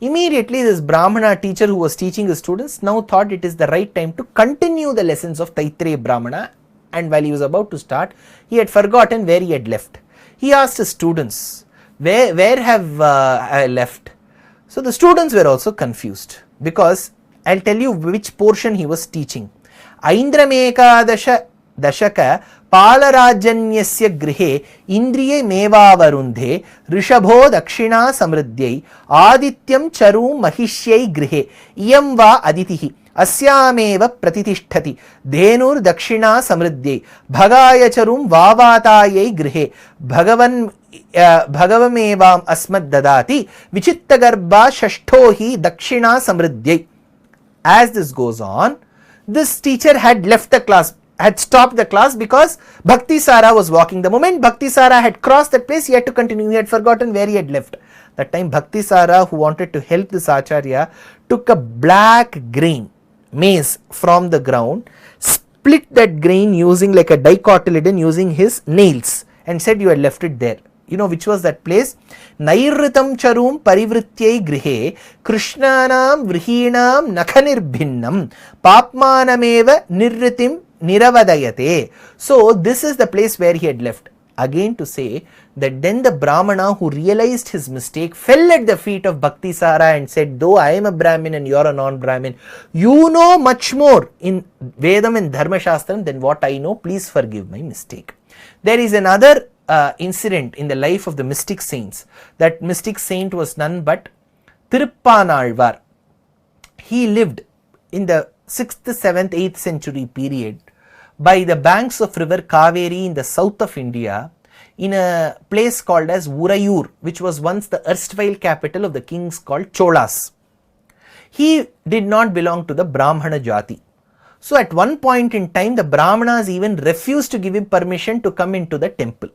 Immediately this Brahmana teacher who was teaching his students now thought it is the right time to continue the lessons of Taittiriya Brahmana, and while he was about to start, he had forgotten where he had left. He asked his students, where have I left? So the students were also confused, because I'll tell you which portion he was teaching. Aindramekadasha dashaka palarajanyasya grihe indriye mevavarundhe rishabho dakshina samriddhyai adityam charum mahishyai grihe iyam va aditihi asyameva pratitishthati dhenur dakshina samriddhyai bhagaya charum vavatayai grihe bhagavamevam asmad dadati vichittagarbha shashtho dakshina samriddhyai. As this goes on, this teacher had left the class, had stopped the class because Bhakti Sara was walking. The moment Bhakti Sara had crossed that place, he had to continue. He had forgotten where he had left. That time Bhakti Sara, who wanted to help this Acharya, took a black grain, maize, from the ground, split that grain using like a dicotyledon using his nails, and said, you had left it there. You know which was that place? Nairritam charum parivrityai grihe krishnanam vrihinam nakhanirbhinnam papmanameva nirritim niravadayate. So this is the place where he had left. Again to say that then the Brahmana who realized his mistake fell at the feet of Bhakti Sara and said, though I am a Brahmin and you are a non-Brahmin, you know much more in Vedam and Dharma Shastram than what I know. Please forgive my mistake. There is another incident in the life of the mystic saints. That mystic saint was none but Tiruppanalvar. He lived in the 6th, 7th, 8th century period by the banks of river Kaveri in the south of India, in a place called as Urayur, which was once the erstwhile capital of the kings called Cholas. He did not belong to the Brahmana Jati. So at one point in time, the Brahmanas even refused to give him permission to come into the temple.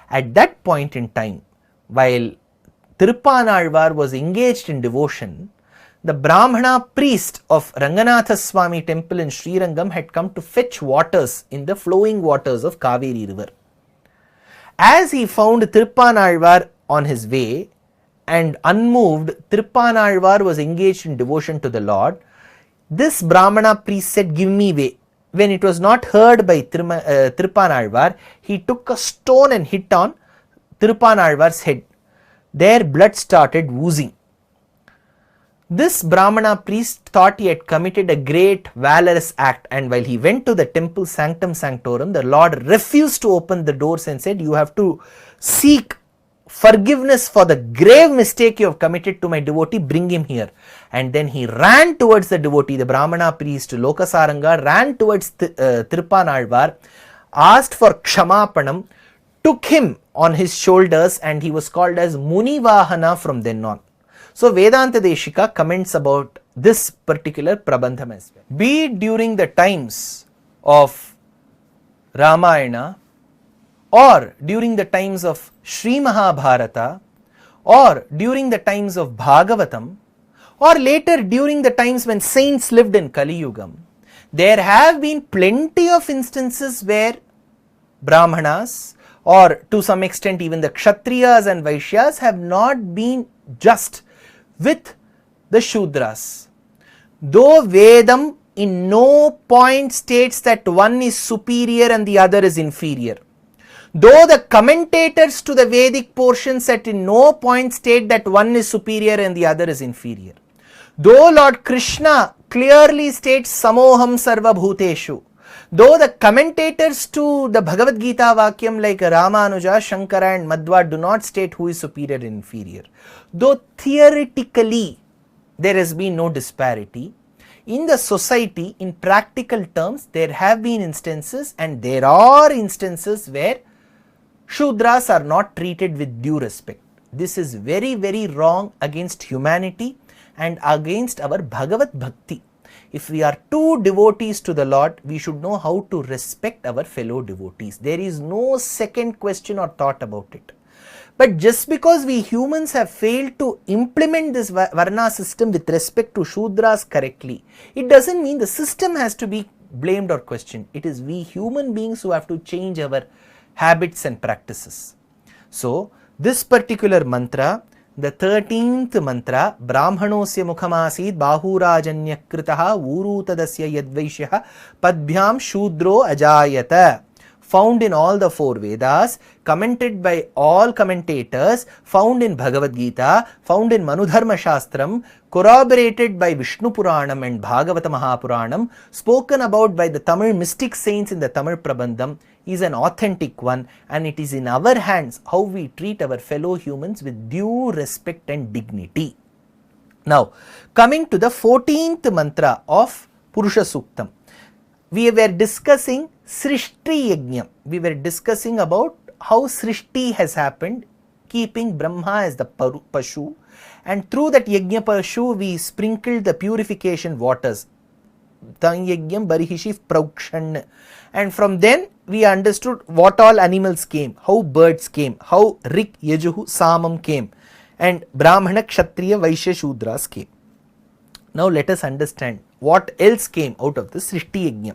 At that point in time, while Tiruppanalvar was engaged in devotion, the Brahmana priest of Ranganatha Swami temple in Srirangam had come to fetch waters in the flowing waters of Kaveri river. As he found Tiruppanazhvar on his way and unmoved, Tiruppanazhvar was engaged in devotion to the Lord. This Brahmana priest said, "Give me way." When it was not heard by Tiruppanazhvar, he took a stone and hit on Tiruppanazhvar's head. Their blood started oozing. This Brahmana priest thought he had committed a great valorous act, and while he went to the temple sanctum sanctorum, the Lord refused to open the doors and said, "You have to seek forgiveness for the grave mistake you have committed to my devotee, bring him here." And then he ran towards the devotee, the Brahmana priest Lokasaranga ran towards Tiruppanazhvar, asked for Kshamapanam, took him on his shoulders, and he was called as Munivahana from then on. So Vedanta Deshika comments about this particular Prabandham as well. Be it during the times of Rāmāyana, or during the times of Sri Mahābhārata, or during the times of Bhagavatam, or later during the times when saints lived in Kali Yugam, there have been plenty of instances where Brahmanas, or to some extent even the Kshatriyas and Vaishyas, have not been just with the Shudras. Though Vedam in no point states that one is superior and the other is inferior, though the commentators to the Vedic portions at in no point state that one is superior and the other is inferior, though Lord Krishna clearly states Samoham Sarva Bhuteshu, though the commentators to the Bhagavad Gita Vakyam like Ramanuja, Shankara and Madhva do not state who is superior and inferior, though theoretically there has been no disparity, in the society, in practical terms, there have been instances, and there are instances where Shudras are not treated with due respect. This is very, very wrong against humanity and against our Bhagavat Bhakti. If we are true devotees to the Lord, we should know how to respect our fellow devotees. There is no second question or thought about it. But just because we humans have failed to implement this Varna system with respect to Shudras correctly, it doesn't mean the system has to be blamed or questioned. It is we human beings who have to change our habits and practices. So, this particular mantra, the 13th mantra, Brahmanosya Mukhamasid Bahurajanya Kritaha Urutadasya Yadvaishyaha Padbhyam Shudro Ajayata, found in all the four Vedas, commented by all commentators, found in Bhagavad Gita, found in Manudharma Shastram, corroborated by Vishnu Puranam and Bhagavata Mahapuranam, spoken about by the Tamil mystic saints in the Tamil Prabandham, is an authentic one, and it is in our hands how we treat our fellow humans with due respect and dignity. Now, coming to the 14th mantra of Purushasuktam, we were discussing Srishti Yajna. We were discussing about how Srishti has happened, keeping Brahma as the Pashu, and through that Yajna Pashu we sprinkled the purification waters. Tanyagyam Barihishi Praukshan. And from then we understood what all animals came, how birds came, how Rik, Yajuhu, Samam came, and Brahmana, Kshatriya, Vaishya, Shudras came. Now let us understand what else came out of the Srishti Yajna.